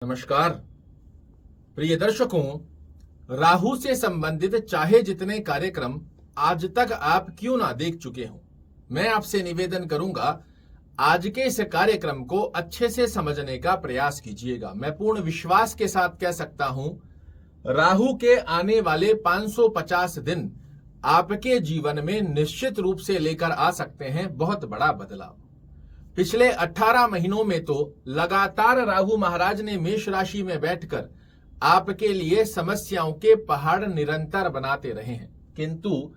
नमस्कार प्रिय दर्शकों, राहु से संबंधित चाहे जितने कार्यक्रम आज तक आप क्यों ना देख चुके हों, मैं आपसे निवेदन करूंगा आज के इस कार्यक्रम को अच्छे से समझने का प्रयास कीजिएगा। मैं पूर्ण विश्वास के साथ कह सकता हूं, राहु के आने वाले 550 दिन आपके जीवन में निश्चित रूप से लेकर आ सकते हैं बहुत बड़ा बदलाव। पिछले 18 महीनों में तो लगातार राहु महाराज ने मेष राशि में बैठकर आपके लिए समस्याओं के पहाड़ निरंतर बनाते रहे हैं, किंतु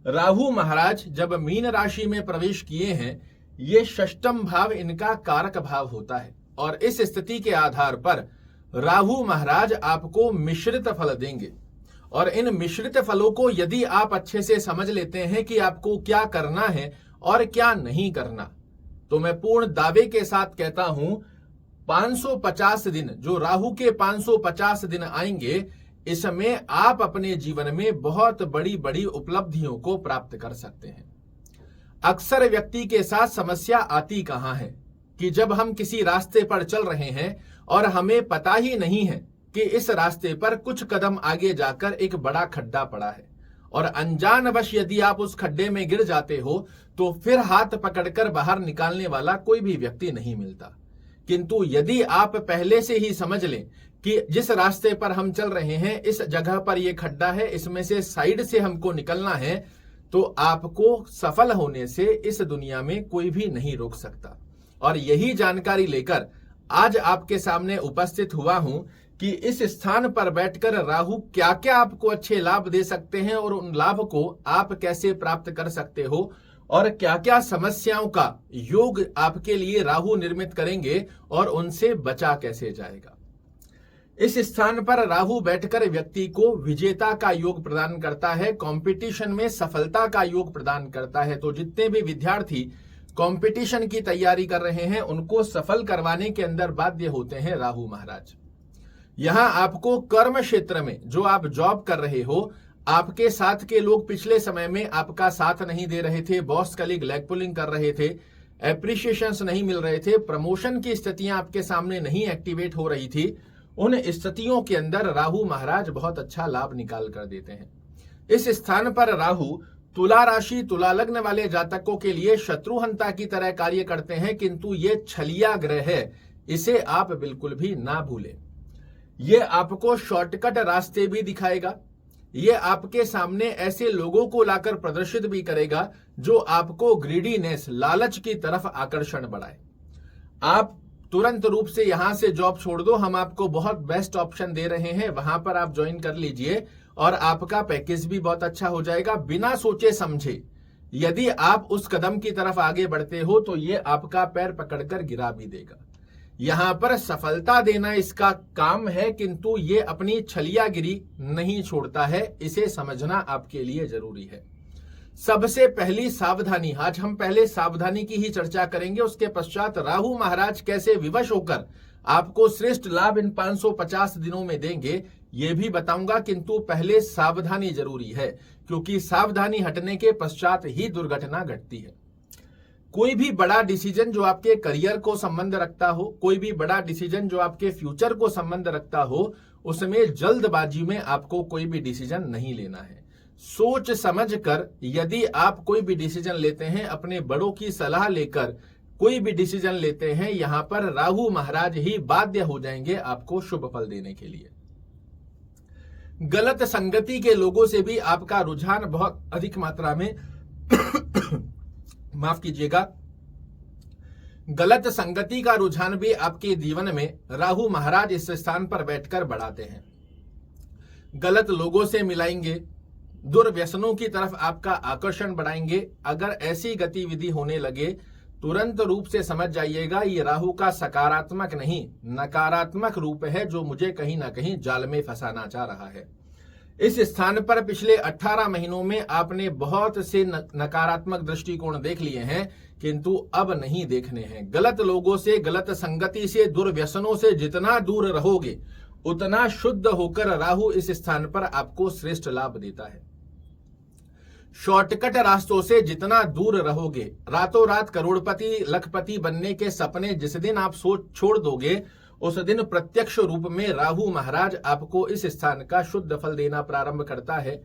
राहु महाराज जब मीन राशि में प्रवेश किए हैं, ये षष्टम भाव इनका कारक भाव होता है और इस स्थिति के आधार पर राहु महाराज आपको मिश्रित फल देंगे। और इन मिश्रित फलों को यदि आप अच्छे से समझ लेते हैं कि आपको क्या करना है और क्या नहीं करना, तो मैं पूर्ण दावे के साथ कहता हूं 550 दिन, जो राहु के 550 दिन आएंगे, इसमें आप अपने जीवन में बहुत बड़ी बड़ी उपलब्धियों को प्राप्त कर सकते हैं। अक्सर व्यक्ति के साथ समस्या आती कहां है कि जब हम किसी रास्ते पर चल रहे हैं और हमें पता ही नहीं है कि इस रास्ते पर कुछ कदम आगे जाकर एक बड़ा खड्डा पड़ा है और अनजानवश यदि आप उस खड्डे में गिर जाते हो तो फिर हाथ पकड़कर बाहर निकालने वाला कोई भी व्यक्ति नहीं मिलता। किंतु यदि आप पहले से ही समझ लें कि जिस रास्ते पर हम चल रहे हैं, इस जगह पर यह खड्डा है, इसमें से साइड से हमको निकलना है, तो आपको सफल होने से इस दुनिया में कोई भी नहीं रोक सकता। और यही जानकारी लेकर आज आपके सामने उपस्थित हुआ हूं कि इस स्थान पर बैठकर राहु क्या क्या आपको अच्छे लाभ दे सकते हैं और उन लाभ को आप कैसे प्राप्त कर सकते हो और क्या क्या समस्याओं का योग आपके लिए राहु निर्मित करेंगे और उनसे बचा कैसे जाएगा। इस स्थान पर राहु बैठकर व्यक्ति को विजेता का योग प्रदान करता है, कंपटीशन में सफलता का योग प्रदान करता है। तो जितने भी विद्यार्थी कंपटीशन की तैयारी कर रहे हैं, उनको सफल करवाने के अंदर बाध्य होते हैं राहु महाराज। यहां आपको कर्म क्षेत्र में जो आप जॉब कर रहे हो, आपके साथ के लोग पिछले समय में आपका साथ नहीं दे रहे थे, बॉस कलीग लेग पुलिंग कर रहे थे, एप्रिशिएशंस नहीं मिल रहे थे, प्रमोशन की स्थितियां आपके सामने नहीं एक्टिवेट हो रही थी, उन स्थितियों के अंदर राहु महाराज बहुत अच्छा लाभ निकाल कर देते हैं। इस स्थान पर राहु तुला राशि तुला लग्न वाले जातकों के लिए शत्रुहंता की तरह कार्य करते हैं, किंतु ये छलिया ग्रह है, इसे आप बिल्कुल भी ना भूलें। ये आपको शॉर्टकट रास्ते भी दिखाएगा, ये आपके सामने ऐसे लोगों को लाकर प्रदर्शित भी करेगा जो आपको ग्रीडीनेस, लालच की तरफ आकर्षण बढ़ाए। आप तुरंत रूप से यहां से जॉब छोड़ दो, हम आपको बहुत बेस्ट ऑप्शन दे रहे हैं, वहां पर आप ज्वाइन कर लीजिए और आपका पैकेज भी बहुत अच्छा हो जाएगा। बिना सोचे समझे यदि आप उस कदम की तरफ आगे बढ़ते हो तो ये आपका पैर पकड़कर गिरा भी देगा। यहां पर सफलता देना इसका काम है, किंतु ये अपनी छलियागिरी नहीं छोड़ता है, इसे समझना आपके लिए जरूरी है। सबसे पहली सावधानी, आज हम पहले सावधानी की ही चर्चा करेंगे, उसके पश्चात राहु महाराज कैसे विवश होकर आपको श्रेष्ठ लाभ इन 550 दिनों में देंगे ये भी बताऊंगा। किंतु पहले सावधानी जरूरी है, क्योंकि सावधानी हटने के पश्चात ही दुर्घटना घटती है। कोई भी बड़ा डिसीजन जो आपके करियर को संबंध रखता हो, कोई भी बड़ा डिसीजन जो आपके फ्यूचर को संबंध रखता हो, उसमें जल्दबाजी में आपको कोई भी डिसीजन नहीं लेना है। सोच समझ कर यदि आप कोई भी डिसीजन लेते हैं, अपने बड़ों की सलाह लेकर कोई भी डिसीजन लेते हैं, यहां पर राहु महाराज ही बाध्य हो जाएंगे आपको शुभ फल देने के लिए। गलत संगति के लोगों से भी आपका रुझान बहुत अधिक मात्रा में माफ कीजिएगा, गलत संगति का रुझान भी आपके जीवन में राहु महाराज इस स्थान पर बैठकर बढ़ाते हैं। गलत लोगों से मिलाएंगे, दुर्व्यसनों की तरफ आपका आकर्षण बढ़ाएंगे। अगर ऐसी गतिविधि होने लगे, तुरंत रूप से समझ जाइएगा ये राहु का सकारात्मक नहीं नकारात्मक रूप है, जो मुझे कहीं ना कहीं जाल में फंसाना चाह रहा है। इस स्थान पर पिछले 18 महीनों में आपने बहुत से नकारात्मक दृष्टिकोण देख लिए हैं, किंतु अब नहीं देखने हैं। गलत लोगों से, गलत संगति से, दुर्व्यसनों से जितना दूर रहोगे उतना शुद्ध होकर राहु इस स्थान पर आपको श्रेष्ठ लाभ देता है। शॉर्टकट रास्तों से जितना दूर रहोगे, रातों रात करोड़पति लखपति बनने के सपने जिस दिन आप सोच छोड़ दोगे, उस दिन प्रत्यक्ष रूप में राहु महाराज आपको इस स्थान का शुद्ध फल देना प्रारंभ करता है।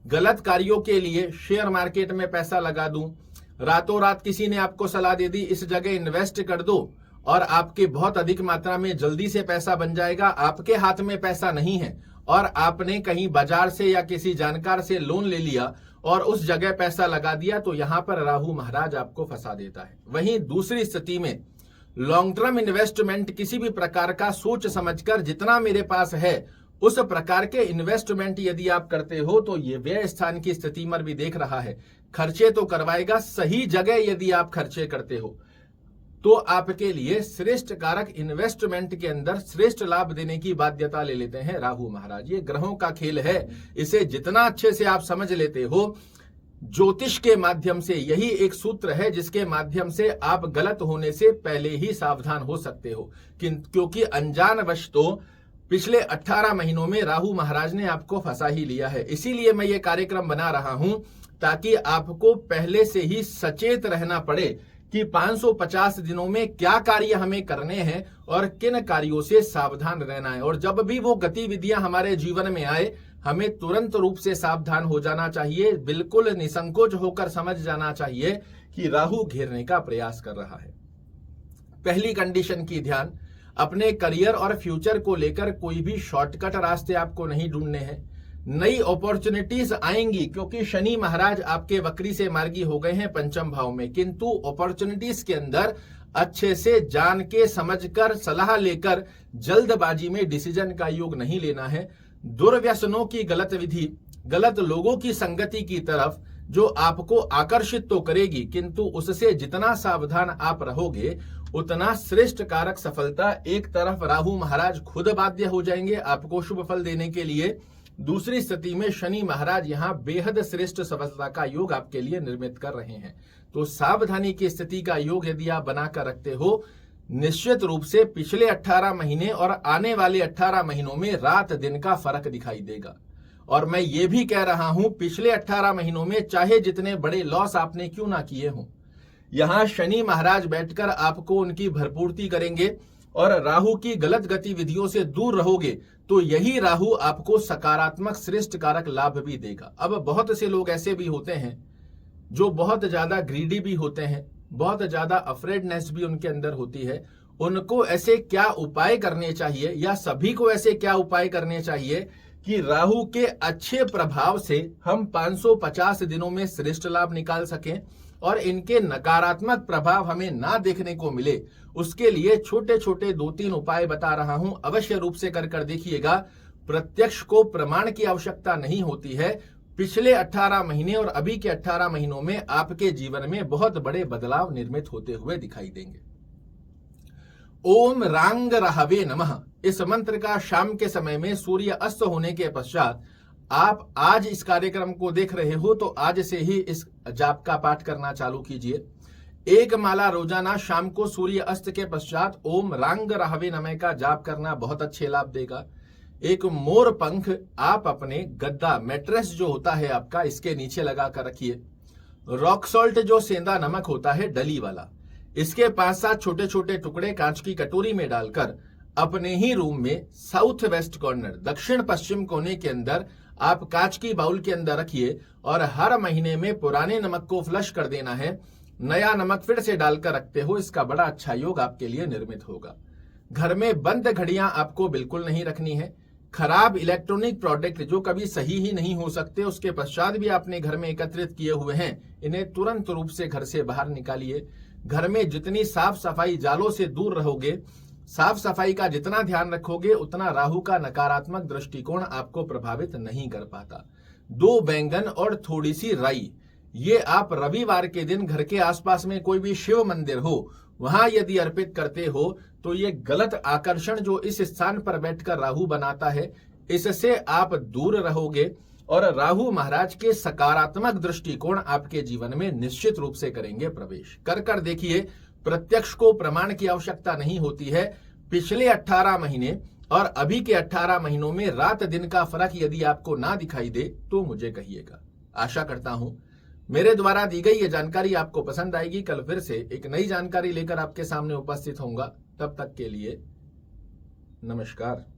गलत कार्यों के लिए शेयर मार्केट में पैसा लगा दूं, रातों रात किसी ने आपको सलाह दे दी इस जगह इन्वेस्ट कर दो और आपके बहुत अधिक मात्रा में जल्दी से पैसा बन जाएगा, आपके हाथ में पैसा नहीं है और आपने कहीं बाजार से या किसी जानकार से लोन ले लिया और उस जगह पैसा लगा दिया, तो यहां पर राहु महाराज आपको फंसा देता है। वहीं दूसरी स्थिति में लॉन्ग टर्म इन्वेस्टमेंट किसी भी प्रकार का सोच समझकर जितना मेरे पास है उस प्रकार के इन्वेस्टमेंट यदि आप करते हो तो ये व्यय स्थान की स्थिति में भी देख रहा है, खर्चे तो करवाएगा। सही जगह यदि आप खर्चे करते हो तो आपके लिए श्रेष्ठ कारक इन्वेस्टमेंट के अंदर श्रेष्ठ लाभ देने की बाध्यता ले लेते हैं राहु महाराज। ये ग्रहों का खेल है, इसे जितना अच्छे से आप समझ लेते हो, ज्योतिष के माध्यम से यही एक सूत्र है जिसके माध्यम से आप गलत होने से पहले ही सावधान हो सकते हो, क्योंकि अनजानवश तो पिछले 18 महीनों में राहु महाराज ने आपको फंसा ही लिया है। इसीलिए मैं ये कार्यक्रम बना रहा हूं ताकि आपको पहले से ही सचेत रहना पड़े कि 550 दिनों में क्या कार्य हमें करने हैं और किन कार्यों से सावधान रहना है। और जब भी वो गतिविधियां हमारे जीवन में आए हमें तुरंत रूप से सावधान हो जाना चाहिए, बिल्कुल निसंकोच होकर समझ जाना चाहिए कि राहु घेरने का प्रयास कर रहा है। पहली कंडीशन की ध्यान, अपने करियर और फ्यूचर को लेकर कोई भी शॉर्टकट रास्ते आपको नहीं ढूंढने हैं। नई अपॉर्चुनिटीज आएंगी क्योंकि शनि महाराज आपके वक्री से मार्गी हो गए हैं पंचम भाव में, किंतु अपॉर्चुनिटीज के अंदर अच्छे से जान के समझकर सलाह लेकर जल्दबाजी में डिसीजन का योग नहीं लेना है। दुर्व्यसनों की गलत विधि, गलत लोगों की संगति की तरफ जो आपको आकर्षित तो करेगी, किंतु उससे जितना सावधान आप रहोगे उतना श्रेष्ठ कारक सफलता। एक तरफ राहु महाराज खुद बाध्य हो जाएंगे आपको शुभ फल देने के लिए, दूसरी स्थिति में शनि महाराज यहां बेहद श्रेष्ठ सफलता का योग आपके लिए निर्मित कर रहे हैं। तो सावधानी की स्थिति का योग यदि आप बनाकर रखते हो, निश्चित रूप से पिछले 18 महीने और आने वाले 18 महीनों में रात दिन का फर्क दिखाई देगा। और मैं ये भी कह रहा हूं, पिछले 18 महीनों में चाहे जितने बड़े लॉस आपने क्यों ना किए हों, यहां शनि महाराज बैठकर आपको उनकी भरपूर्ति करेंगे और राहु की गलत गतिविधियों से दूर रहोगे तो यही राहु आपको सकारात्मक श्रेष्ठ कारक लाभ भी देगा। अब बहुत से लोग ऐसे भी होते हैं जो बहुत ज्यादा ग्रीडी भी होते हैं, बहुत ज्यादा अफ्रेडनेस भी उनके अंदर होती है। उनको ऐसे क्या उपाय करने चाहिए, या सभी को ऐसे क्या उपाय करने चाहिए कि राहु के अच्छे प्रभाव से हम 550 दिनों में श्रेष्ठ लाभ निकाल सकें और इनके नकारात्मक प्रभाव हमें ना देखने को मिले। उसके लिए छोटे छोटे 2-3 उपाय बता रहा हूं, अवश्य रूप से कर देखिएगा। प्रत्यक्ष को प्रमाण की आवश्यकता नहीं होती है। पिछले 18 महीने और अभी के 18 महीनों में आपके जीवन में बहुत बड़े बदलाव निर्मित होते हुए दिखाई देंगे। ओम रांग रहवे नमः, इस मंत्र का शाम के समय में सूर्य अस्त होने के पश्चात आप आज इस कार्यक्रम को देख रहे हो तो आज से ही इस जाप का पाठ करना चालू कीजिए। एक माला रोजाना शाम को सूर्य अस्त के पश्चात ओम रांग रहवे नमः का जाप करना बहुत अच्छे लाभ देगा। एक मोर पंख आप अपने गद्दा मैट्रेस जो होता है आपका, इसके नीचे लगा कर रखिए। रॉक सॉल्ट जो सेंधा नमक होता है डली वाला, इसके 5-7 छोटे छोटे टुकड़े कांच की कटोरी में डालकर अपने ही रूम में साउथ वेस्ट कॉर्नर, दक्षिण पश्चिम कोने के अंदर आप कांच की बाउल के अंदर रखिए और हर महीने में पुराने नमक को फ्लश कर देना है, नया नमक फिर से डालकर रखते हो। इसका बड़ा अच्छा योग आपके लिए निर्मित होगा। घर में बंद घड़ियां आपको बिल्कुल नहीं रखनी है। खराब इलेक्ट्रॉनिक प्रोडक्ट जो कभी सही ही नहीं हो सकते, उसके पश्चात भी आपने घर में एकत्रित किए हुए हैं, इन्हें तुरंत रूप से घर से बाहर निकालिए। घर में जितनी साफ सफाई, जालों से दूर रहोगे, साफ सफाई का जितना ध्यान रखोगे, उतना राहु का नकारात्मक दृष्टिकोण आपको प्रभावित नहीं कर पाता। 2 बैंगन और थोड़ी सी राई, ये आप रविवार के दिन घर के आसपास में कोई भी शिव मंदिर हो वहां यदि अर्पित करते हो तो ये गलत आकर्षण जो इस स्थान पर बैठकर राहु बनाता है, इससे आप दूर रहोगे और राहु महाराज के सकारात्मक दृष्टिकोण आपके जीवन में निश्चित रूप से करेंगे प्रवेश। कर देखिए, प्रत्यक्ष को प्रमाण की आवश्यकता नहीं होती है। पिछले 18 महीने और अभी के 18 महीनों में रात दिन का फर्क यदि आपको ना दिखाई दे तो मुझे कहिएगा। आशा करता हूं मेरे द्वारा दी गई ये जानकारी आपको पसंद आएगी। कल फिर से एक नई जानकारी लेकर आपके सामने उपस्थित होऊंगा। तब तक के लिए नमस्कार।